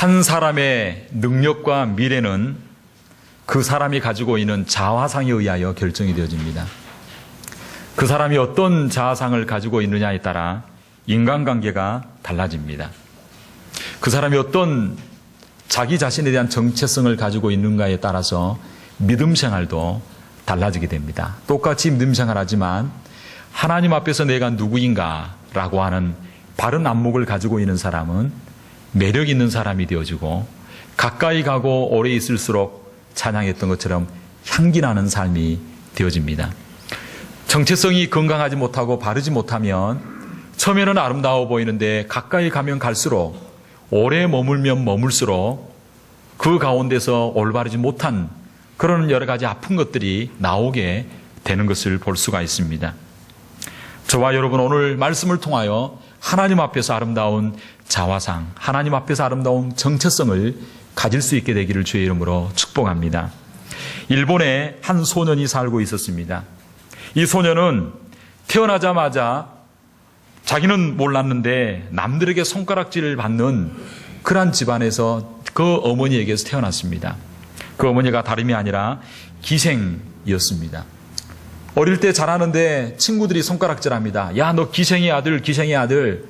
한 사람의 능력과 미래는 그 사람이 가지고 있는 자화상에 의하여 결정이 되어집니다. 그 사람이 어떤 자아상을 가지고 있느냐에 따라 인간관계가 달라집니다. 그 사람이 어떤 자기 자신에 대한 정체성을 가지고 있는가에 따라서 믿음 생활도 달라지게 됩니다. 똑같이 믿음 생활하지만 하나님 앞에서 내가 누구인가라고 하는 바른 안목을 가지고 있는 사람은 매력 있는 사람이 되어지고, 가까이 가고 오래 있을수록 찬양했던 것처럼 향기 나는 삶이 되어집니다. 정체성이 건강하지 못하고 바르지 못하면 처음에는 아름다워 보이는데 가까이 가면 갈수록, 오래 머물면 머물수록 그 가운데서 올바르지 못한 그런 여러 가지 아픈 것들이 나오게 되는 것을 볼 수가 있습니다. 저와 여러분, 오늘 말씀을 통하여 하나님 앞에서 아름다운 자화상, 하나님 앞에서 아름다운 정체성을 가질 수 있게 되기를 주의 이름으로 축복합니다. 일본에 한 소년이 살고 있었습니다. 이 소년은 태어나자마자 자기는 몰랐는데 남들에게 손가락질을 받는 그러한 집안에서 그 어머니에게서 태어났습니다. 그 어머니가 다름이 아니라 기생이었습니다. 어릴 때 자라는데 친구들이 손가락질합니다. 야, 너 기생의 아들, 기생의 아들.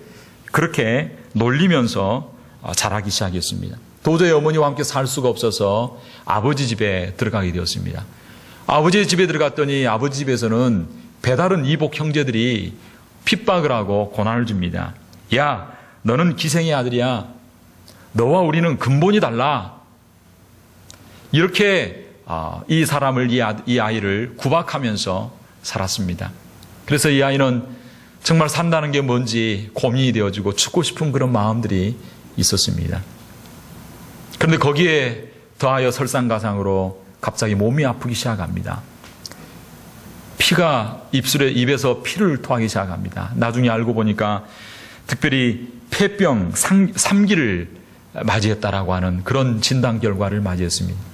그렇게 놀리면서 자라기 시작했습니다. 도저히 어머니와 함께 살 수가 없어서 아버지 집에 들어가게 되었습니다. 아버지 집에 들어갔더니 아버지 집에서는 배다른 이복 형제들이 핍박을 하고 고난을 줍니다. 야, 너는 기생의 아들이야. 너와 우리는 근본이 달라. 이렇게 이 사람을, 이 아이를 구박하면서 살았습니다. 그래서 이 아이는 정말 산다는 게 뭔지 고민이 되어지고 죽고 싶은 그런 마음들이 있었습니다. 그런데 거기에 더하여 설상가상으로 갑자기 몸이 아프기 시작합니다. 피가 입에서 피를 토하기 시작합니다. 나중에 알고 보니까 특별히 폐병 3기를 맞이했다라고 하는 그런 진단 결과를 맞이했습니다.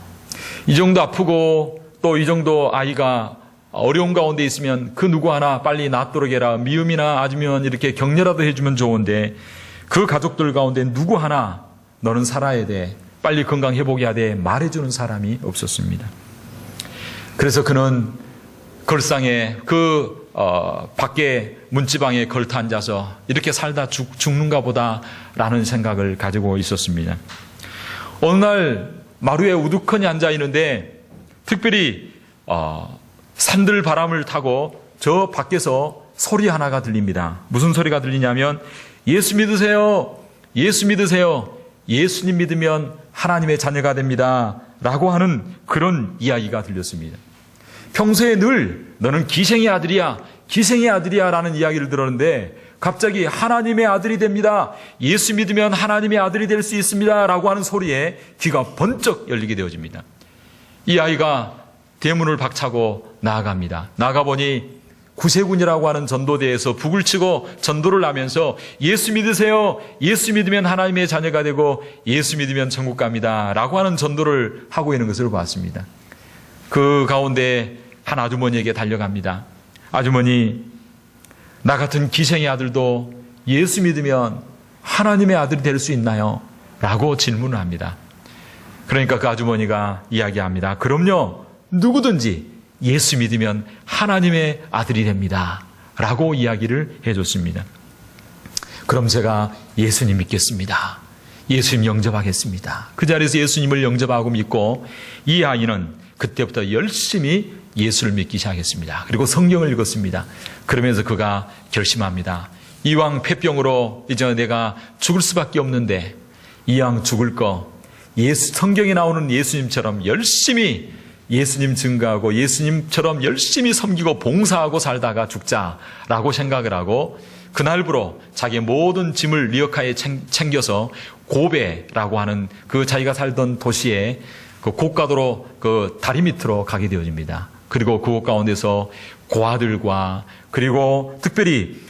이 정도 아프고 또 이 정도 아이가 어려운 가운데 있으면 그 누구 하나 빨리 낫도록 해라. 미움이나 아니면 이렇게 격려라도 해주면 좋은데 그 가족들 가운데 누구 하나 너는 살아야 돼. 빨리 건강 회복해야 돼. 말해주는 사람이 없었습니다. 그래서 그는 걸상에 밖에 문지방에 걸터 앉아서 이렇게 살다 죽는가 보다라는 생각을 가지고 있었습니다. 어느 날 마루에 우두커니 앉아 있는데 특별히 산들 바람을 타고 저 밖에서 소리 하나가 들립니다. 무슨 소리가 들리냐면 예수 믿으세요. 예수 믿으세요. 예수님 믿으면 하나님의 자녀가 됩니다. 라고 하는 그런 이야기가 들렸습니다. 평소에 늘 너는 기생의 아들이야. 기생의 아들이야 라는 이야기를 들었는데 갑자기 하나님의 아들이 됩니다. 예수 믿으면 하나님의 아들이 될 수 있습니다. 라고 하는 소리에 귀가 번쩍 열리게 되어집니다. 이 아이가 대문을 박차고 나아갑니다. 나가보니 구세군이라고 하는 전도대에서 북을 치고 전도를 하면서 예수 믿으세요. 예수 믿으면 하나님의 자녀가 되고 예수 믿으면 천국 갑니다. 라고 하는 전도를 하고 있는 것을 봤습니다. 그 가운데 한 아주머니에게 달려갑니다. 아주머니, 나 같은 기생의 아들도 예수 믿으면 하나님의 아들이 될 수 있나요? 라고 질문을 합니다. 그러니까 그 아주머니가 이야기합니다. 그럼요. 누구든지 예수 믿으면 하나님의 아들이 됩니다. 라고 이야기를 해줬습니다. 그럼 제가 예수님 믿겠습니다. 예수님 영접하겠습니다. 그 자리에서 예수님을 영접하고 믿고 이 아이는 그때부터 열심히 예수를 믿기 시작했습니다. 그리고 성경을 읽었습니다. 그러면서 그가 결심합니다. 이왕 폐병으로 이제 내가 죽을 수밖에 없는데 이왕 죽을 거 성경에 나오는 예수님처럼 열심히 예수님 증거하고 예수님처럼 열심히 섬기고 봉사하고 살다가 죽자라고 생각을 하고 그날부로 자기의 모든 짐을 리어카에 챙겨서 고베라고 하는 그 자기가 살던 도시에 그 고가도로 그 다리 밑으로 가게 되어집니다. 그리고 그곳 가운데서 고아들과 그리고 특별히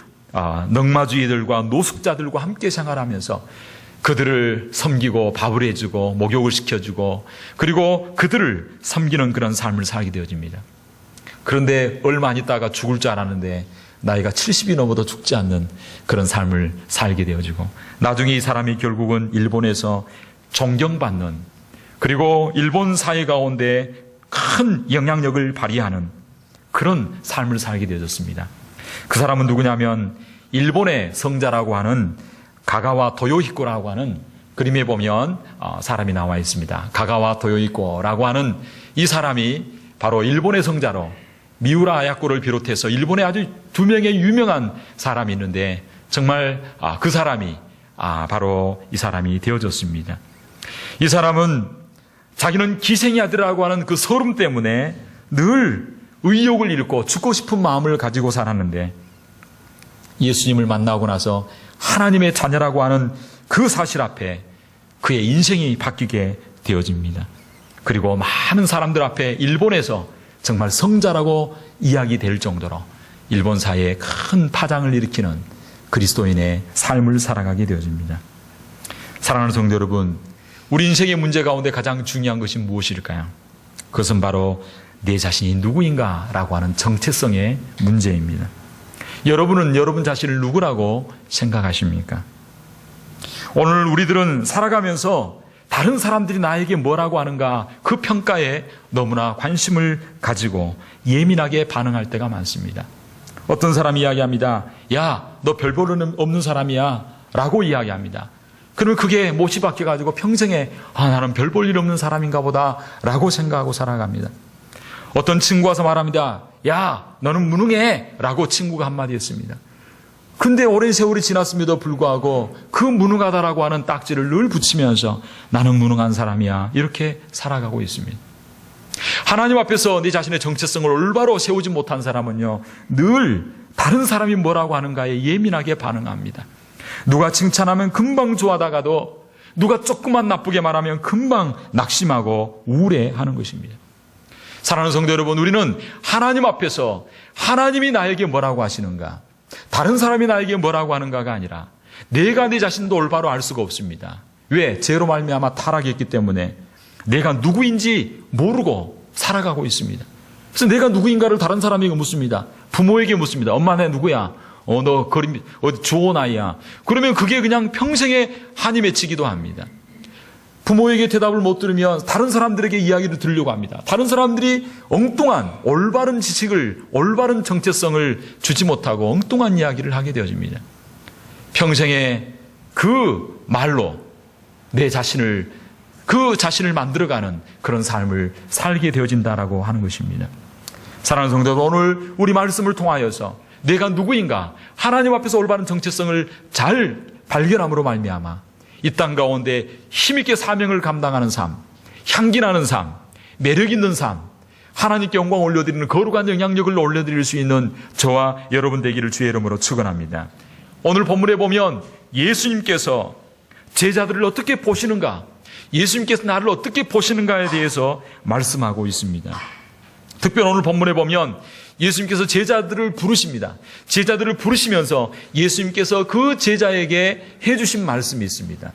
넝마주의들과 노숙자들과 함께 생활하면서 그들을 섬기고 밥을 해주고 목욕을 시켜주고 그리고 그들을 섬기는 그런 삶을 살게 되어집니다. 그런데 얼마 안 있다가 죽을 줄 알았는데 나이가 70이 넘어도 죽지 않는 그런 삶을 살게 되어지고 나중에 이 사람이 결국은 일본에서 존경받는, 그리고 일본 사회 가운데 큰 영향력을 발휘하는 그런 삶을 살게 되어졌습니다. 그 사람은 누구냐면 일본의 성자라고 하는 가가와 도요히코라고 하는, 그림에 보면 사람이 나와 있습니다. 가가와 도요히코라고 하는 이 사람이 바로 일본의 성자로 미우라 아야코를 비롯해서 일본에 아주 두 명의 유명한 사람이 있는데, 정말 그 사람이 바로 이 사람이 되어졌습니다. 이 사람은 자기는 기생의 아들이라고 하는 그 서름 때문에 늘 의욕을 잃고 죽고 싶은 마음을 가지고 살았는데, 예수님을 만나고 나서 하나님의 자녀라고 하는 그 사실 앞에 그의 인생이 바뀌게 되어집니다. 그리고 많은 사람들 앞에 일본에서 정말 성자라고 이야기될 정도로 일본 사회에 큰 파장을 일으키는 그리스도인의 삶을 살아가게 되어집니다. 사랑하는 성도 여러분, 우리 인생의 문제 가운데 가장 중요한 것이 무엇일까요? 그것은 바로 내 자신이 누구인가라고 하는 정체성의 문제입니다. 여러분은 여러분 자신을 누구라고 생각하십니까? 오늘 우리들은 살아가면서 다른 사람들이 나에게 뭐라고 하는가, 그 평가에 너무나 관심을 가지고 예민하게 반응할 때가 많습니다. 어떤 사람이 이야기합니다. 야, 너 별 볼 없는 사람이야 라고 이야기합니다. 그러면 그게 못이 박혀가지고 평생에 나는 별 볼 일 없는 사람인가 보다 라고 생각하고 살아갑니다. 어떤 친구 와서 말합니다. 야, 너는 무능해 라고 친구가 한마디 했습니다. 근데 오랜 세월이 지났음에도 불구하고 그 무능하다라고 하는 딱지를 늘 붙이면서 나는 무능한 사람이야 이렇게 살아가고 있습니다. 하나님 앞에서 네 자신의 정체성을 올바로 세우지 못한 사람은요, 늘 다른 사람이 뭐라고 하는가에 예민하게 반응합니다. 누가 칭찬하면 금방 좋아하다가도 누가 조금만 나쁘게 말하면 금방 낙심하고 우울해하는 것입니다. 사랑하는 성도 여러분, 우리는 하나님 앞에서 하나님이 나에게 뭐라고 하시는가, 다른 사람이 나에게 뭐라고 하는가가 아니라 내가 내 자신도 올바로 알 수가 없습니다. 왜? 죄로 말미암아 타락했기 때문에 내가 누구인지 모르고 살아가고 있습니다. 그래서 내가 누구인가를 다른 사람에게 묻습니다. 부모에게 묻습니다. 엄마, 내 누구야? 너 어디 좋은 아이야? 그러면 그게 그냥 평생의 한이 맺히기도 합니다. 부모에게 대답을 못 들으면 다른 사람들에게 이야기를 들으려고 합니다. 다른 사람들이 엉뚱한 올바른 지식을, 올바른 정체성을 주지 못하고 엉뚱한 이야기를 하게 되어집니다. 평생에 그 말로 내 자신을, 그 자신을 만들어가는 그런 삶을 살게 되어진다라고 하는 것입니다. 사랑하는 성도 여러분, 오늘 우리 말씀을 통하여서 내가 누구인가, 하나님 앞에서 올바른 정체성을 잘 발견함으로 말미암아 이 땅 가운데 힘있게 사명을 감당하는 삶, 향기나는 삶, 매력 있는 삶, 하나님께 영광 올려드리는 거룩한 영향력을 올려드릴 수 있는 저와 여러분 되기를 주의 이름으로 축원합니다. 오늘 본문에 보면 예수님께서 제자들을 어떻게 보시는가, 예수님께서 나를 어떻게 보시는가에 대해서 말씀하고 있습니다. 특별히 오늘 본문에 보면 예수님께서 제자들을 부르십니다. 제자들을 부르시면서 예수님께서 그 제자에게 해주신 말씀이 있습니다.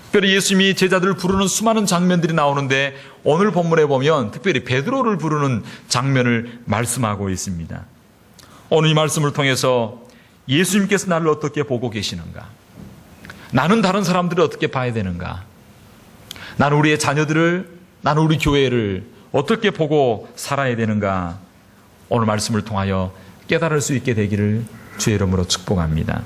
특별히 예수님이 제자들을 부르는 수많은 장면들이 나오는데 오늘 본문에 보면 특별히 베드로를 부르는 장면을 말씀하고 있습니다. 오늘 이 말씀을 통해서 예수님께서 나를 어떻게 보고 계시는가, 나는 다른 사람들을 어떻게 봐야 되는가, 나는 우리의 자녀들을, 나는 우리 교회를 어떻게 보고 살아야 되는가, 오늘 말씀을 통하여 깨달을 수 있게 되기를 주의 이름으로 축복합니다.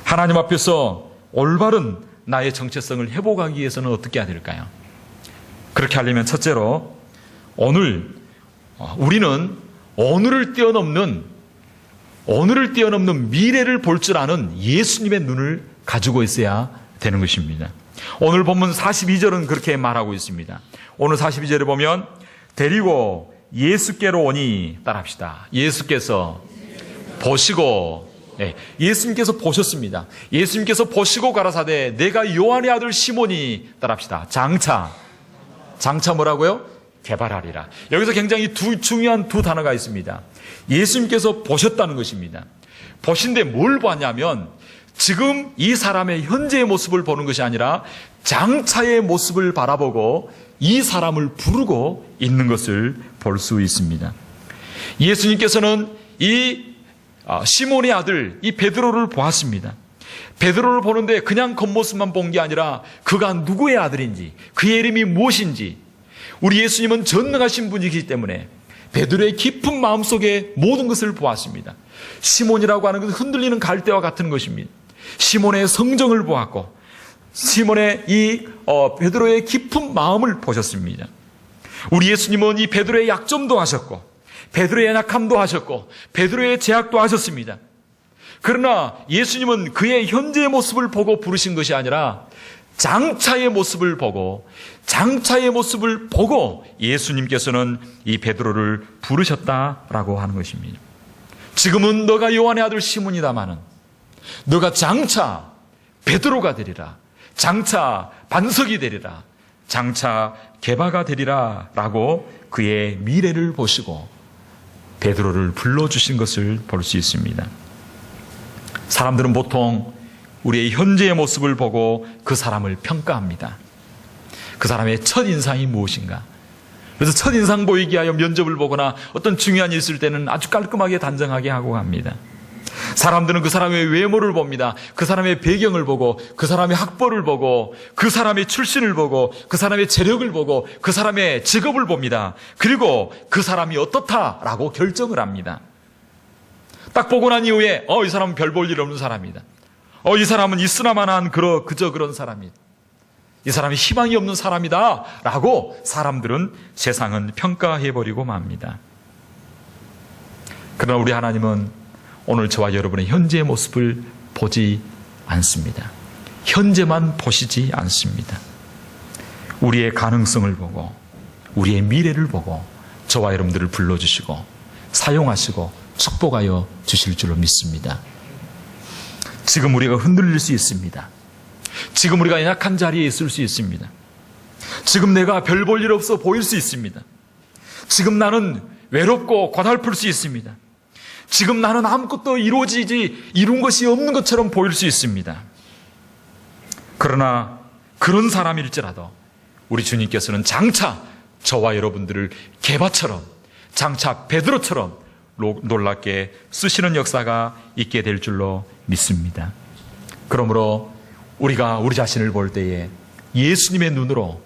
하나님 앞에서 올바른 나의 정체성을 회복하기 위해서는 어떻게 해야 될까요? 그렇게 하려면 첫째로 우리는 오늘을 뛰어넘는 미래를 볼 줄 아는 예수님의 눈을 가지고 있어야 되는 것입니다. 오늘 본문 42절은 그렇게 말하고 있습니다. 오늘 42절에 보면 데리고 예수께로 오니, 따라합시다. 예수께서 보시고, 예수님께서 보셨습니다. 예수님께서 보시고 가라사대 내가 요한의 아들 시몬이, 따라합시다. 장차 뭐라고요? 개발하리라. 여기서 굉장히 중요한 두 단어가 있습니다. 예수님께서 보셨다는 것입니다. 보신데 뭘 봤냐면 지금 이 사람의 현재의 모습을 보는 것이 아니라 장차의 모습을 바라보고 이 사람을 부르고 있는 것을 볼 수 있습니다. 예수님께서는 이 시몬의 아들 이 베드로를 보았습니다. 베드로를 보는데 그냥 겉모습만 본 게 아니라 그가 누구의 아들인지, 그의 이름이 무엇인지, 우리 예수님은 전능하신 분이기 때문에 베드로의 깊은 마음속에 모든 것을 보았습니다. 시몬이라고 하는 것은 흔들리는 갈대와 같은 것입니다. 시몬의 성정을 보았고 시몬의 베드로의 깊은 마음을 보셨습니다. 우리 예수님은 이 베드로의 약점도 하셨고 베드로의 약함도 하셨고 베드로의 제약도 하셨습니다. 그러나 예수님은 그의 현재의 모습을 보고 부르신 것이 아니라 장차의 모습을 보고 예수님께서는 이 베드로를 부르셨다라고 하는 것입니다. 지금은 너가 요한의 아들 시몬이다마는 너가 장차 베드로가 되리라, 장차 반석이 되리라, 장차 게바가 되리라 라고 그의 미래를 보시고 베드로를 불러주신 것을 볼 수 있습니다. 사람들은 보통 우리의 현재의 모습을 보고 그 사람을 평가합니다. 그 사람의 첫인상이 무엇인가? 그래서 첫인상 보이기 위하여 면접을 보거나 어떤 중요한 일 있을 때는 아주 깔끔하게 단정하게 하고 갑니다. 사람들은 그 사람의 외모를 봅니다. 그 사람의 배경을 보고 그 사람의 학벌을 보고 그 사람의 출신을 보고 그 사람의 재력을 보고 그 사람의 직업을 봅니다. 그리고 그 사람이 어떻다라고 결정을 합니다. 딱 보고 난 이후에 이 사람은 별 볼 일 없는 사람이다. 이 사람은 있으나마나한 그저 그런 사람이다. 이 사람이 희망이 없는 사람이다 라고 사람들은, 세상은 평가해버리고 맙니다. 그러나 우리 하나님은 오늘 저와 여러분의 현재의 모습을 보지 않습니다. 현재만 보시지 않습니다. 우리의 가능성을 보고 우리의 미래를 보고 저와 여러분들을 불러주시고 사용하시고 축복하여 주실 줄로 믿습니다. 지금 우리가 흔들릴 수 있습니다. 지금 우리가 약한 자리에 있을 수 있습니다. 지금 내가 별 볼 일 없어 보일 수 있습니다. 지금 나는 외롭고 고달플 수 있습니다. 지금 나는 아무것도 이룬 것이 없는 것처럼 보일 수 있습니다. 그러나 그런 사람일지라도 우리 주님께서는 장차 저와 여러분들을 게바처럼, 장차 베드로처럼 놀랍게 쓰시는 역사가 있게 될 줄로 믿습니다. 그러므로 우리가 우리 자신을 볼 때에 예수님의 눈으로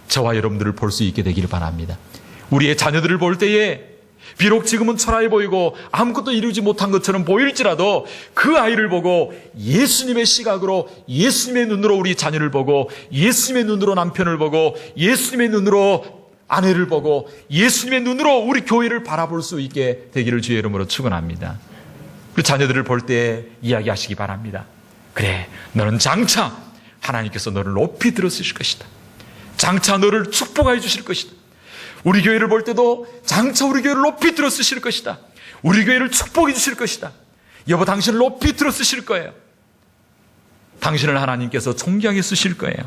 저와 여러분들을 볼 수 있게 되기를 바랍니다. 우리의 자녀들을 볼 때에 비록 지금은 초라해 보이고 아무것도 이루지 못한 것처럼 보일지라도 그 아이를 보고 예수님의 시각으로, 예수님의 눈으로 우리 자녀를 보고, 예수님의 눈으로 남편을 보고, 예수님의 눈으로 아내를 보고, 예수님의 눈으로 우리 교회를 바라볼 수 있게 되기를 주의 이름으로 축원합니다. 그 자녀들을 볼 때 이야기하시기 바랍니다. 그래, 너는 장차 하나님께서 너를 높이 들어주실 것이다. 장차 너를 축복해 주실 것이다. 우리 교회를 볼 때도 장차 우리 교회를 높이 들어 쓰실 것이다. 우리 교회를 축복해 주실 것이다. 여보, 당신을 높이 들어 쓰실 거예요. 당신을 하나님께서 존귀하게 쓰실 거예요.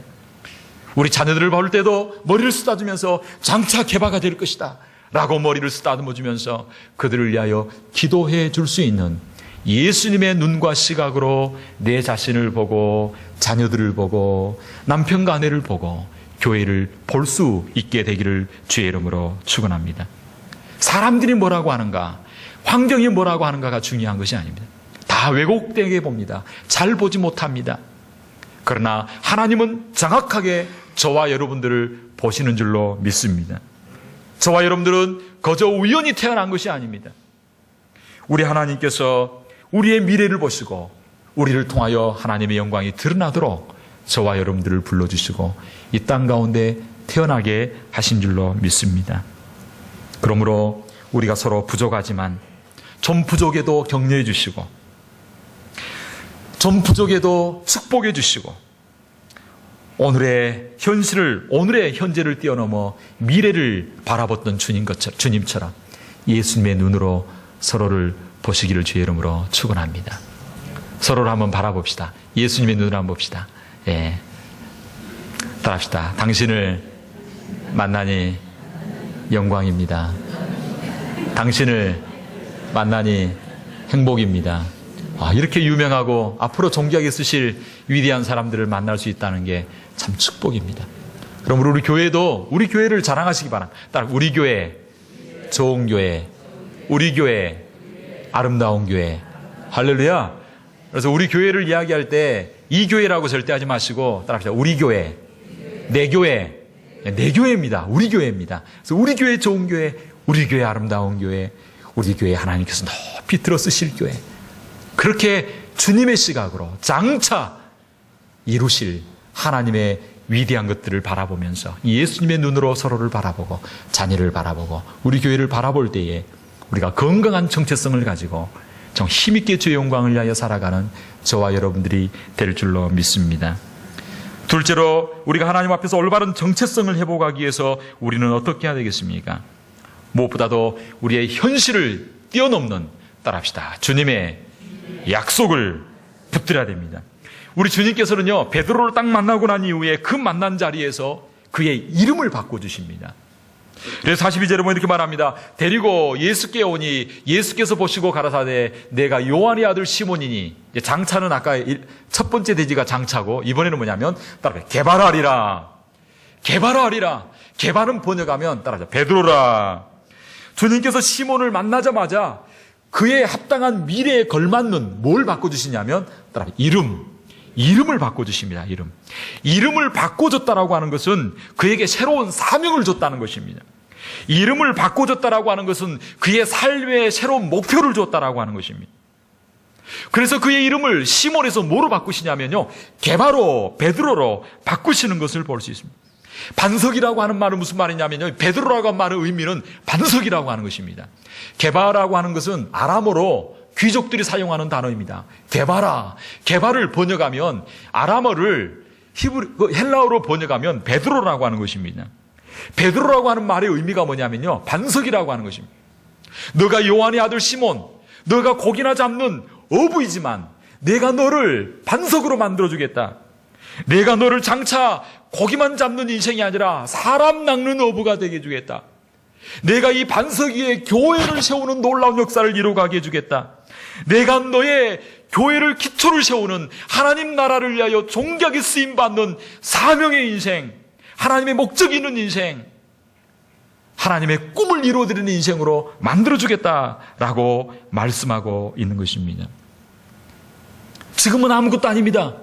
우리 자녀들을 볼 때도 머리를 쓰다주면서 장차 개바가 될 것이다 라고 머리를 쓰다듬어주면서 그들을 위하여 기도해 줄 수 있는 예수님의 눈과 시각으로 내 자신을 보고 자녀들을 보고 남편과 아내를 보고 교회를 볼 수 있게 되기를 주의 이름으로 축원합니다. 사람들이 뭐라고 하는가, 환경이 뭐라고 하는가가 중요한 것이 아닙니다. 다 왜곡되게 봅니다. 잘 보지 못합니다. 그러나 하나님은 정확하게 저와 여러분들을 보시는 줄로 믿습니다. 저와 여러분들은 거저 우연히 태어난 것이 아닙니다. 우리 하나님께서 우리의 미래를 보시고 우리를 통하여 하나님의 영광이 드러나도록 저와 여러분들을 불러주시고 이 땅 가운데 태어나게 하신 줄로 믿습니다. 그러므로 우리가 서로 부족하지만 좀 부족해도 격려해 주시고 좀 부족해도 축복해 주시고 오늘의 현재를 뛰어넘어 미래를 바라봤던 주님처럼 예수님의 눈으로 서로를 보시기를 주의 이름으로 축원합니다. 서로를 한번 바라봅시다. 예수님의 눈을 한번 봅시다. 예. 따라합시다. 당신을 만나니 영광입니다. 당신을 만나니 행복입니다. 이렇게 유명하고 앞으로 존귀하게 쓰실 위대한 사람들을 만날 수 있다는 게 참 축복입니다. 그럼 우리 교회도 우리 교회를 자랑하시기 바랍니다. 따라 우리 교회 좋은 교회, 우리 교회 아름다운 교회. 할렐루야. 그래서 우리 교회를 이야기할 때 이 교회라고 절대 하지 마시고 따라합시다. 우리 교회, 내 교회, 내 교회입니다. 우리 교회입니다. 그래서 우리 교회 좋은 교회, 우리 교회 아름다운 교회, 우리 교회 하나님께서 높이 들어 쓰실 교회. 그렇게 주님의 시각으로 장차 이루실 하나님의 위대한 것들을 바라보면서 예수님의 눈으로 서로를 바라보고 자녀를 바라보고 우리 교회를 바라볼 때에 우리가 건강한 정체성을 가지고 좀 힘있게 주의 영광을 위하여 살아가는 저와 여러분들이 될 줄로 믿습니다. 둘째로 우리가 하나님 앞에서 올바른 정체성을 회복하기 위해서 우리는 어떻게 해야 되겠습니까? 무엇보다도 우리의 현실을 뛰어넘는 따라합시다. 주님의 약속을 붙들어야 됩니다. 우리 주님께서는요, 베드로를 딱 만나고 난 이후에 그 만난 자리에서 그의 이름을 바꿔주십니다. 그래서 42절에 보면 이렇게 말합니다. 데리고 예수께 오니 예수께서 보시고 가라사대 내가 요한의 아들 시몬이니. 장차는 아까 첫 번째 돼지가 장차고 이번에는 뭐냐면 따라서 게바라리라. 게바라리라. 게바는 번역하면 따라서 베드로라. 주님께서 시몬을 만나자마자 그에 합당한 미래에 걸맞는 뭘 바꿔주시냐면 따라서 이름을 바꿔주십니다. 이름을 바꿔줬다라고 하는 것은 그에게 새로운 사명을 줬다는 것입니다. 이름을 바꿔줬다라고 하는 것은 그의 삶에 새로운 목표를 줬다라고 하는 것입니다. 그래서 그의 이름을 시몬에서 뭐로 바꾸시냐면요, 게바로, 베드로로 바꾸시는 것을 볼 수 있습니다. 반석이라고 하는 말은 무슨 말이냐면요, 베드로라고 하는 말의 의미는 반석이라고 하는 것입니다. 게바라고 하는 것은 아람어로 귀족들이 사용하는 단어입니다. 게바를 번역하면 아람어를 헬라어로 번역하면 베드로라고 하는 것입니다. 베드로라고 하는 말의 의미가 뭐냐면요, 반석이라고 하는 것입니다. 너가 요한의 아들 시몬, 너가 고기나 잡는 어부이지만 내가 너를 반석으로 만들어주겠다. 내가 너를 장차 고기만 잡는 인생이 아니라 사람 낚는 어부가 되게 해주겠다. 내가 이 반석 위에 교회를 세우는 놀라운 역사를 이루어가게 해주겠다. 내가 너의 교회를 기초를 세우는 하나님 나라를 위하여 존귀하게 쓰임받는 사명의 인생, 하나님의 목적이 있는 인생, 하나님의 꿈을 이루어드리는 인생으로 만들어주겠다라고 말씀하고 있는 것입니다. 지금은 아무것도 아닙니다.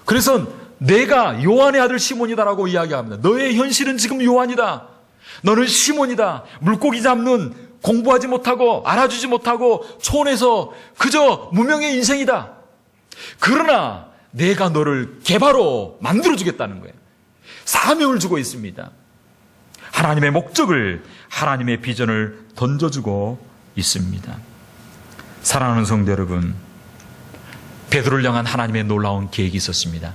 그래서 내가 요한의 아들 시몬이다라고 이야기합니다. 너의 현실은 지금 요한이다. 너는 시몬이다. 물고기 잡는 공부하지 못하고 알아주지 못하고 촌에서 그저 무명의 인생이다. 그러나 내가 너를 게바로 만들어주겠다는 거예요. 사명을 주고 있습니다. 하나님의 목적을, 하나님의 비전을 던져주고 있습니다. 사랑하는 성도 여러분, 베드로를 향한 하나님의 놀라운 계획이 있었습니다.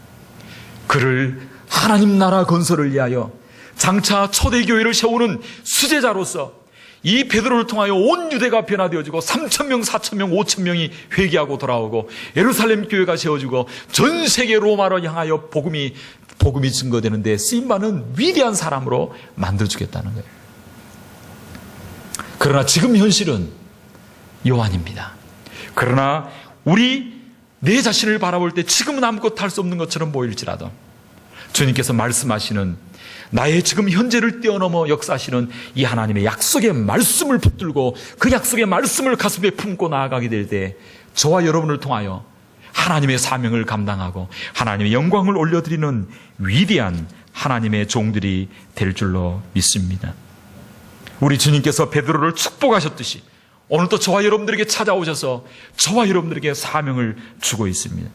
그를 하나님 나라 건설을 위하여 장차 초대교회를 세우는 수제자로서 이 베드로를 통하여 온 유대가 변화되어지고 3,000명, 4,000명, 5,000명이 회개하고 돌아오고 예루살렘 교회가 세워지고 전 세계 로마로 향하여 복음이 증거되는데 쓰임받는 위대한 사람으로 만들어주겠다는 거예요. 그러나 지금 현실은 요한입니다. 그러나 내 자신을 바라볼 때 지금은 아무것도 할 수 없는 것처럼 보일지라도 주님께서 말씀하시는 나의 지금 현재를 뛰어넘어 역사하시는 이 하나님의 약속의 말씀을 붙들고 그 약속의 말씀을 가슴에 품고 나아가게 될 때 저와 여러분을 통하여 하나님의 사명을 감당하고 하나님의 영광을 올려드리는 위대한 하나님의 종들이 될 줄로 믿습니다. 우리 주님께서 베드로를 축복하셨듯이 오늘도 저와 여러분들에게 찾아오셔서 저와 여러분들에게 사명을 주고 있습니다.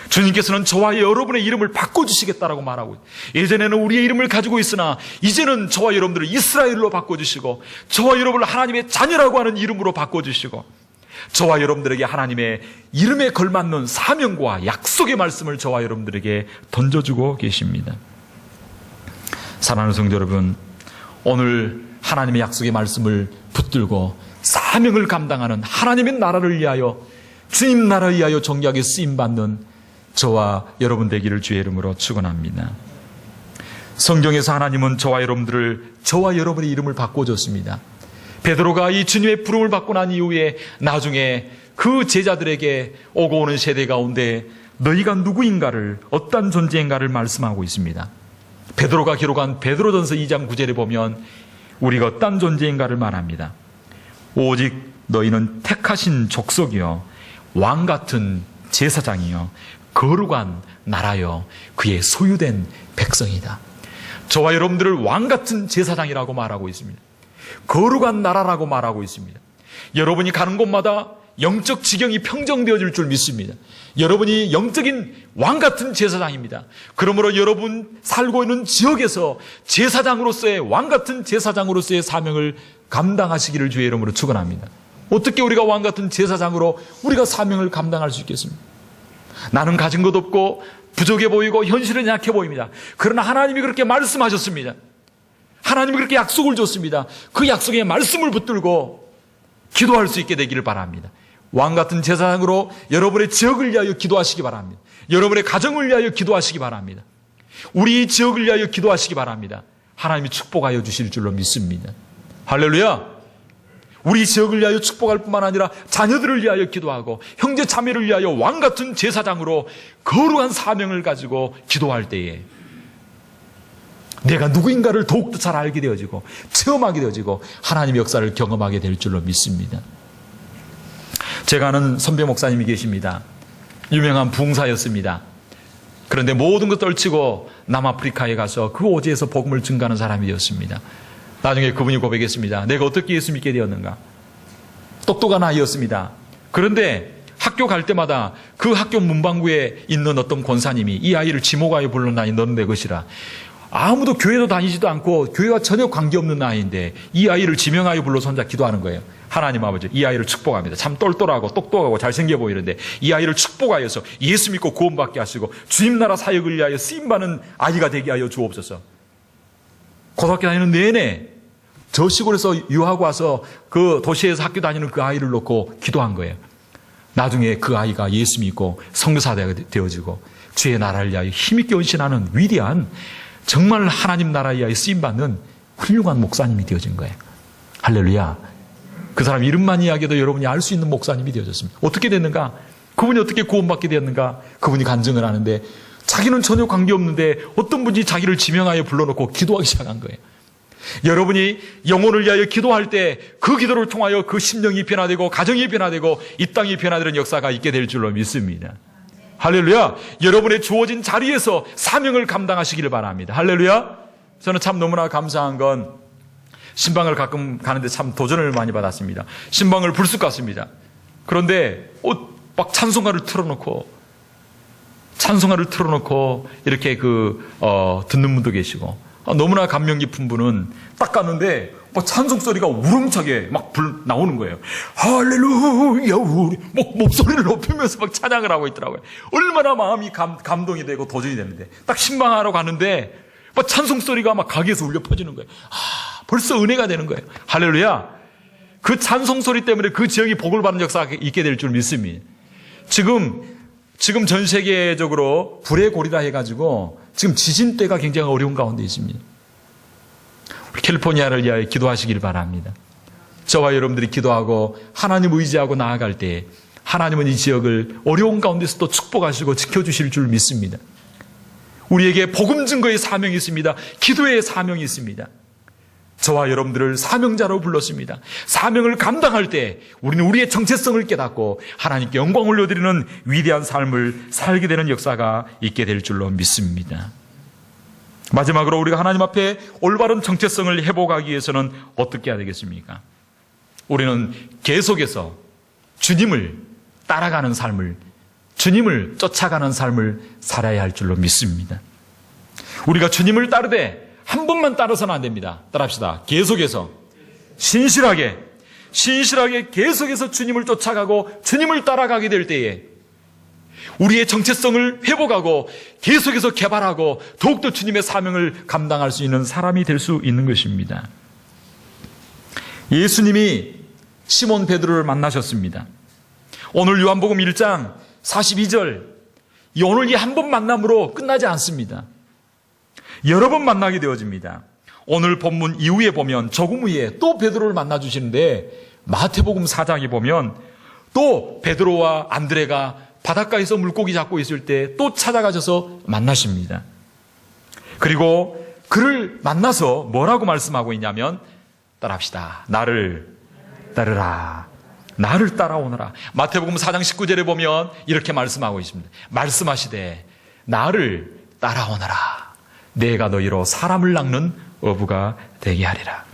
주님께서는 저와 여러분의 이름을 바꿔주시겠다라고 말하고 예전에는 우리의 이름을 가지고 있으나 이제는 저와 여러분들을 이스라엘로 바꿔주시고 저와 여러분을 하나님의 자녀라고 하는 이름으로 바꿔주시고 저와 여러분들에게 하나님의 이름에 걸맞는 사명과 약속의 말씀을 저와 여러분들에게 던져주고 계십니다. 사랑하는 성도 여러분, 오늘 하나님의 약속의 말씀을 붙들고 사명을 감당하는 하나님의 나라를 위하여 주님 나라를 위하여 존귀하게 쓰임받는 저와 여러분 되기를 주의 이름으로 축원합니다. 성경에서 하나님은 저와 여러분의 이름을 바꿔줬습니다. 베드로가 이 주님의 부름을 받고 난 이후에 나중에 그 제자들에게 오고 오는 세대 가운데 너희가 누구인가를, 어떤 존재인가를 말씀하고 있습니다. 베드로가 기록한 베드로전서 2장 9절에 보면 우리가 어떤 존재인가를 말합니다. 오직 너희는 택하신 족속이요 왕 같은 제사장이요 거룩한 나라요 그의 소유된 백성이다. 저와 여러분들을 왕같은 제사장이라고 말하고 있습니다. 거룩한 나라라고 말하고 있습니다. 여러분이 가는 곳마다 영적 지경이 평정되어질 줄 믿습니다. 여러분이 영적인 왕같은 제사장입니다. 그러므로 여러분 살고 있는 지역에서 제사장으로서의 왕같은 제사장으로서의 사명을 감당하시기를 주의 이름으로 축원합니다. 어떻게 우리가 왕같은 제사장으로 우리가 사명을 감당할 수 있겠습니까? 나는 가진 것 없고 부족해 보이고 현실은 약해 보입니다. 그러나 하나님이 그렇게 말씀하셨습니다. 하나님이 그렇게 약속을 줬습니다. 그 약속의 말씀을 붙들고 기도할 수 있게 되기를 바랍니다. 왕같은 제사장으로 여러분의 지역을 위하여 기도하시기 바랍니다. 여러분의 가정을 위하여 기도하시기 바랍니다. 우리 지역을 위하여 기도하시기 바랍니다. 하나님이 축복하여 주실 줄로 믿습니다. 할렐루야! 우리 지역을 위하여 축복할 뿐만 아니라 자녀들을 위하여 기도하고 형제 자매를 위하여 왕같은 제사장으로 거룩한 사명을 가지고 기도할 때에 내가 누구인가를 더욱더 잘 알게 되어지고 체험하게 되어지고 하나님의 역사를 경험하게 될 줄로 믿습니다. 제가 아는 선배 목사님이 계십니다. 유명한 부흥사였습니다. 그런데 모든 것 떨치고 남아프리카에 가서 그 오지에서 복음을 증거하는 사람이 되었습니다. 나중에 그분이 고백했습니다. 내가 어떻게 예수 믿게 되었는가? 똑똑한 아이였습니다. 그런데 학교 갈 때마다 그 학교 문방구에 있는 어떤 권사님이 이 아이를 지목하여 불러나니 너는 내 것이라. 아무도 교회도 다니지도 않고 교회와 전혀 관계없는 아이인데 이 아이를 지명하여 불러서 혼자 기도하는 거예요. 하나님 아버지, 이 아이를 축복합니다. 참 똘똘하고 똑똑하고 잘생겨 보이는데 이 아이를 축복하여서 예수 믿고 구원받게 하시고 주님 나라 사역을 위하여 쓰임받는 아이가 되게 하여 주옵소서. 고등학교 다니는 내내 저 시골에서 유학하고 와서 그 도시에서 학교 다니는 그 아이를 놓고 기도한 거예요. 나중에 그 아이가 예수 믿고 선교사가 되어지고 주의 나라를 위하여 힘있게 헌신하는 위대한 정말 하나님 나라에 위하여 쓰임받는 훌륭한 목사님이 되어진 거예요. 할렐루야. 그 사람 이름만 이야기해도 여러분이 알 수 있는 목사님이 되어졌습니다. 어떻게 됐는가? 그분이 어떻게 구원받게 되었는가? 그분이 간증을 하는데 자기는 전혀 관계없는데 어떤 분이 자기를 지명하여 불러놓고 기도하기 시작한 거예요. 여러분이 영혼을 위하여 기도할 때 그 기도를 통하여 그 심령이 변화되고 가정이 변화되고 이 땅이 변화되는 역사가 있게 될 줄로 믿습니다. 할렐루야. 여러분의 주어진 자리에서 사명을 감당하시기를 바랍니다. 할렐루야. 저는 참 너무나 감사한 건 신방을 가끔 가는데 참 도전을 많이 받았습니다. 신방을 불쑥 갔습니다. 그런데 막 찬송가를 틀어놓고 이렇게 듣는 분도 계시고 너무나 감명 깊은 분은 딱 갔는데 찬송 소리가 우렁차게 막 나오는 거예요. 할렐루야 우리 목소리를 높이면서 막 찬양을 하고 있더라고요. 얼마나 마음이 감동이 되고 도전이 되는데 딱 신방하러 가는데 막 찬송 소리가 막 가게에서 울려 퍼지는 거예요. 벌써 은혜가 되는 거예요. 할렐루야. 그 찬송 소리 때문에 그 지역이 복을 받는 역사가 있게 될 줄 믿습니다. 지금 전 세계적으로 불의 고리라 해가지고 지금 지진 때가 굉장히 어려운 가운데 있습니다. 우리 캘리포니아를 위하여 기도하시길 바랍니다. 저와 여러분들이 기도하고 하나님 의지하고 나아갈 때 하나님은 이 지역을 어려운 가운데서 또 축복하시고 지켜주실 줄 믿습니다. 우리에게 복음 증거의 사명이 있습니다. 기도의 사명이 있습니다. 저와 여러분들을 사명자로 불렀습니다. 사명을 감당할 때 우리는 우리의 정체성을 깨닫고 하나님께 영광을 올려드리는 위대한 삶을 살게 되는 역사가 있게 될 줄로 믿습니다. 마지막으로 우리가 하나님 앞에 올바른 정체성을 회복하기 위해서는 어떻게 해야 되겠습니까? 우리는 계속해서 주님을 따라가는 삶을, 주님을 쫓아가는 삶을 살아야 할 줄로 믿습니다. 우리가 주님을 따르되 한 번만 따라서는 안 됩니다. 따라합시다. 계속해서 신실하게 계속해서 주님을 쫓아가고 주님을 따라가게 될 때에 우리의 정체성을 회복하고 계속해서 개발하고 더욱더 주님의 사명을 감당할 수 있는 사람이 될 수 있는 것입니다. 예수님이 시몬 베드로를 만나셨습니다. 오늘 요한복음 1장 42절 오늘 이 한 번 만남으로 끝나지 않습니다. 여러 번 만나게 되어집니다. 오늘 본문 이후에 보면 조금 후에 또 베드로를 만나주시는데 마태복음 4장에 보면 또 베드로와 안드레가 바닷가에서 물고기 잡고 있을 때 또 찾아가셔서 만나십니다. 그리고 그를 만나서 뭐라고 말씀하고 있냐면 따라합시다. 나를 따르라. 나를 따라오너라. 마태복음 4장 19절에 보면 이렇게 말씀하고 있습니다. 말씀하시되 나를 따라오너라. 내가 너희로 사람을 낚는 어부가 되게 하리라.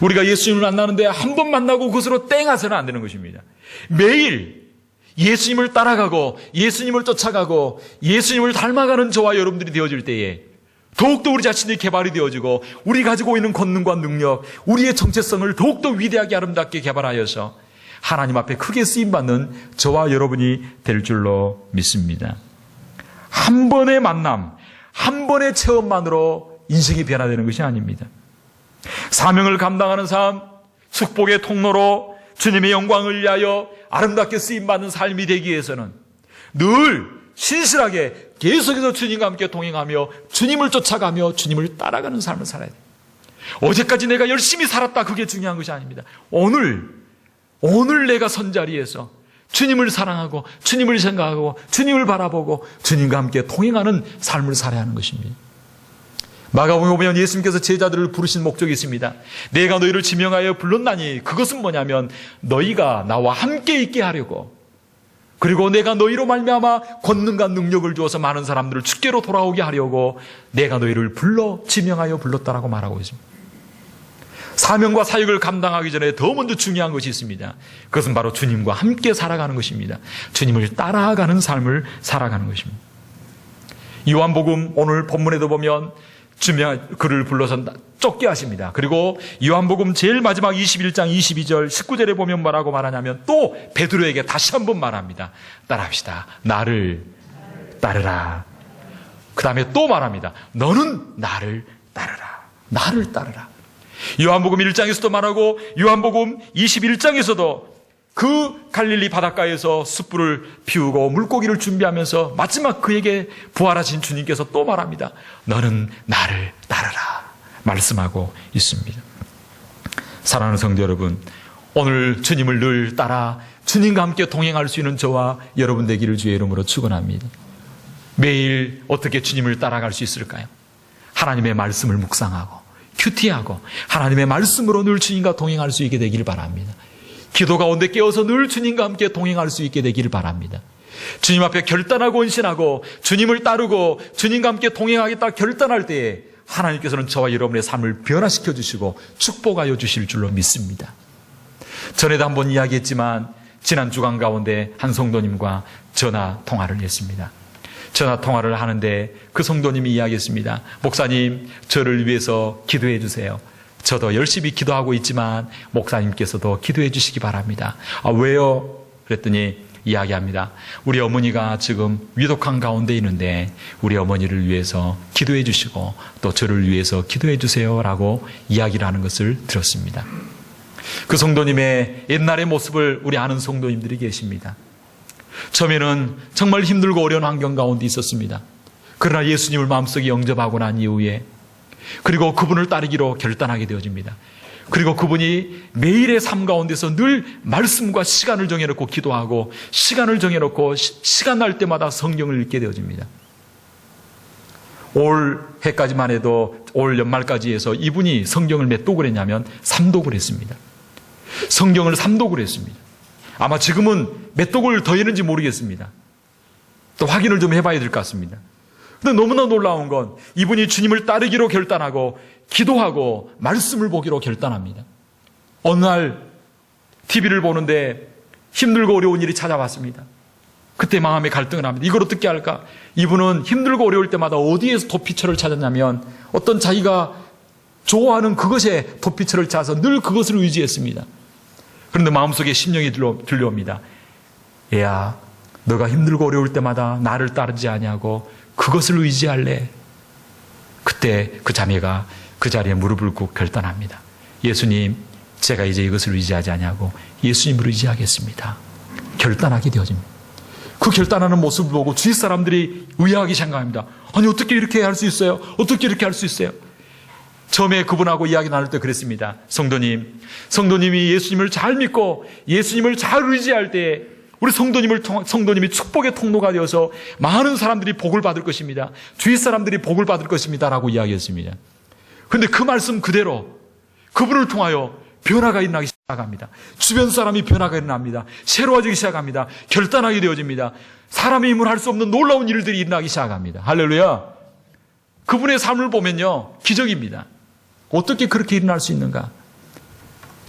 우리가 예수님을 만나는데 한 번 만나고 그것으로 땡하서는 안 되는 것입니다. 매일 예수님을 따라가고 예수님을 쫓아가고 예수님을 닮아가는 저와 여러분들이 되어질 때에 더욱더 우리 자신이 개발이 되어지고 우리 가지고 있는 권능과 능력, 우리의 정체성을 더욱더 위대하게 아름답게 개발하여서 하나님 앞에 크게 쓰임받는 저와 여러분이 될 줄로 믿습니다. 한 번의 만남, 한 번의 체험만으로 인생이 변화되는 것이 아닙니다. 사명을 감당하는 삶, 축복의 통로로 주님의 영광을 위하여 아름답게 쓰임받는 삶이 되기 위해서는 늘 신실하게 계속해서 주님과 함께 동행하며 주님을 쫓아가며 주님을 따라가는 삶을 살아야 돼요. 어제까지 내가 열심히 살았다, 그게 중요한 것이 아닙니다. 오늘 내가 선자리에서 주님을 사랑하고 주님을 생각하고 주님을 바라보고 주님과 함께 동행하는 삶을 살아야 하는 것입니다. 마가복음에 보면 예수님께서 제자들을 부르신 목적이 있습니다. 내가 너희를 지명하여 불렀나니 그것은 뭐냐면 너희가 나와 함께 있게 하려고, 그리고 내가 너희로 말미암아 권능과 능력을 주어서 많은 사람들을 주께로 돌아오게 하려고 내가 너희를 지명하여 불렀다라고 말하고 있습니다. 사명과 사역을 감당하기 전에 더 먼저 중요한 것이 있습니다. 그것은 바로 주님과 함께 살아가는 것입니다. 주님을 따라가는 삶을 살아가는 것입니다. 요한복음 오늘 본문에도 보면 그를 불러서 쫓게 하십니다. 그리고 요한복음 제일 마지막 21장 22절 19절에 보면 뭐라고 말하냐면 또 베드로에게 다시 한번 말합니다. 따라합시다. 나를 따르라. 그 다음에 또 말합니다. 너는 나를 따르라. 나를 따르라. 요한복음 1장에서도 말하고 요한복음 21장에서도 그 갈릴리 바닷가에서 숯불을 피우고 물고기를 준비하면서 마지막 그에게 부활하신 주님께서 또 말합니다. 너는 나를 따르라 말씀하고 있습니다. 사랑하는 성도 여러분, 오늘 주님을 늘 따라 주님과 함께 동행할 수 있는 저와 여러분 되기를 주의 이름으로 축원합니다. 매일 어떻게 주님을 따라갈 수 있을까요? 하나님의 말씀을 묵상하고 큐티하고 하나님의 말씀으로 늘 주님과 동행할 수 있게 되기를 바랍니다. 기도 가운데 깨어서 늘 주님과 함께 동행할 수 있게 되기를 바랍니다. 주님 앞에 결단하고 헌신하고 주님을 따르고 주님과 함께 동행하겠다 결단할 때에 하나님께서는 저와 여러분의 삶을 변화시켜 주시고 축복하여 주실 줄로 믿습니다. 전에도 한번 이야기했지만 지난 주간 가운데 한 성도님과 전화 통화를 했습니다. 전화 통화를 하는데 그 성도님이 이야기했습니다. 목사님, 저를 위해서 기도해 주세요. 저도 열심히 기도하고 있지만 목사님께서도 기도해 주시기 바랍니다. 아, 왜요? 그랬더니 이야기합니다. 우리 어머니가 지금 위독한 가운데 있는데 우리 어머니를 위해서 기도해 주시고 또 저를 위해서 기도해 주세요라고 이야기를 하는 것을 들었습니다. 그 성도님의 옛날의 모습을 우리 아는 성도님들이 계십니다. 처음에는 정말 힘들고 어려운 환경 가운데 있었습니다. 그러나 예수님을 마음속에 영접하고 난 이후에 그리고 그분을 따르기로 결단하게 되어집니다. 그리고 그분이 매일의 삶 가운데서 늘 말씀과 시간을 정해놓고 기도하고 시간을 정해놓고 시간 날 때마다 성경을 읽게 되어집니다. 올 해까지만 해도 올 연말까지 해서 이분이 성경을 몇 독을 했냐면 3독을 했습니다. 성경을 3독을 했습니다. 아마 지금은 몇 독을 더 했는지 모르겠습니다. 또 확인을 좀 해봐야 될 것 같습니다. 근데 너무나 놀라운 건 이분이 주님을 따르기로 결단하고 기도하고 말씀을 보기로 결단합니다. 어느 날 TV를 보는데 힘들고 어려운 일이 찾아왔습니다. 그때 마음에 갈등을 합니다. 이걸 어떻게 할까? 이분은 힘들고 어려울 때마다 어디에서 도피처를 찾았냐면 어떤 자기가 좋아하는 그것에 도피처를 찾아서 늘 그것을 의지했습니다. 그런데 마음속에 심령이 들려옵니다. 얘야, 너가 힘들고 어려울 때마다 나를 따르지 아니하고 그것을 의지할래? 그때 그 자매가 그 자리에 무릎을 꿇고 결단합니다. 예수님, 제가 이제 이것을 의지하지 아니하고 예수님을 의지하겠습니다. 결단하게 되어집니다. 그 결단하는 모습을 보고 주위 사람들이 의아하게 생각합니다. 아니, 어떻게 이렇게 할 수 있어요? 어떻게 이렇게 할 수 있어요? 처음에 그분하고 이야기 나눌 때 그랬습니다. 성도님이 예수님을 잘 믿고 예수님을 잘 의지할 때 우리 성도님이 축복의 통로가 되어서 많은 사람들이 복을 받을 것입니다. 주위 사람들이 복을 받을 것입니다. 라고 이야기했습니다. 그런데 그 말씀 그대로 그분을 통하여 변화가 일어나기 시작합니다. 시작합니다. 주변 사람이 변화가 일어납니다. 새로워지기 시작합니다. 결단하게 되어집니다. 사람의 힘을 할 수 없는 놀라운 일들이 일어나기 시작합니다. 할렐루야. 그분의 삶을 보면요, 기적입니다. 어떻게 그렇게 일어날 수 있는가?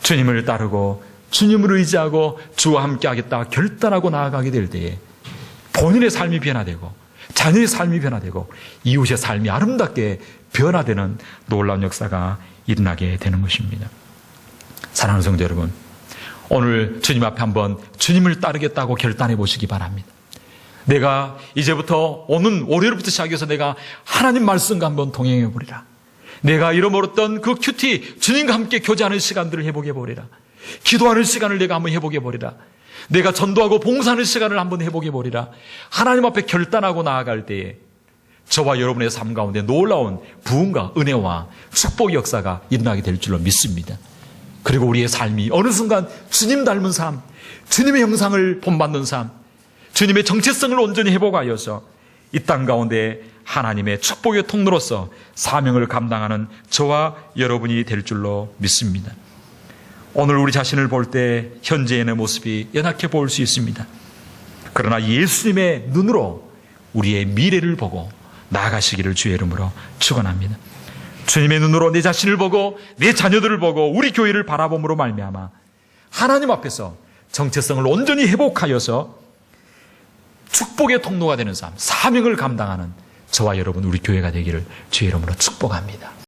주님을 따르고 주님을 의지하고 주와 함께 하겠다 결단하고 나아가게 될 때에 본인의 삶이 변화되고 자녀의 삶이 변화되고 이웃의 삶이 아름답게 변화되는 놀라운 역사가 일어나게 되는 것입니다. 사랑하는 성도 여러분, 오늘 주님 앞에 한번 주님을 따르겠다고 결단해 보시기 바랍니다. 내가 이제부터 오는 월요일부터 시작해서 내가 하나님 말씀과 한번 동행해 보리라. 내가 잃어버렸던 그 큐티 주님과 함께 교제하는 시간들을 해보게 보리라. 기도하는 시간을 내가 한번 해보게 보리라. 내가 전도하고 봉사하는 시간을 한번 해보게 보리라. 하나님 앞에 결단하고 나아갈 때에 저와 여러분의 삶 가운데 놀라운 부흥과 은혜와 축복의 역사가 일어나게 될 줄로 믿습니다. 그리고 우리의 삶이 어느 순간 주님 닮은 삶, 주님의 형상을 본받는 삶, 주님의 정체성을 온전히 회복하여서 이 땅 가운데 하나님의 축복의 통로로서 사명을 감당하는 저와 여러분이 될 줄로 믿습니다. 오늘 우리 자신을 볼 때 현재의 내 모습이 연약해 보일 수 있습니다. 그러나 예수님의 눈으로 우리의 미래를 보고 나아가시기를 주의 이름으로 축원합니다. 주님의 눈으로 내 자신을 보고 내 자녀들을 보고 우리 교회를 바라봄으로 말미암아 하나님 앞에서 정체성을 온전히 회복하여서 축복의 통로가 되는 삶, 사명을 감당하는 저와 여러분 우리 교회가 되기를 주의 이름으로 축복합니다.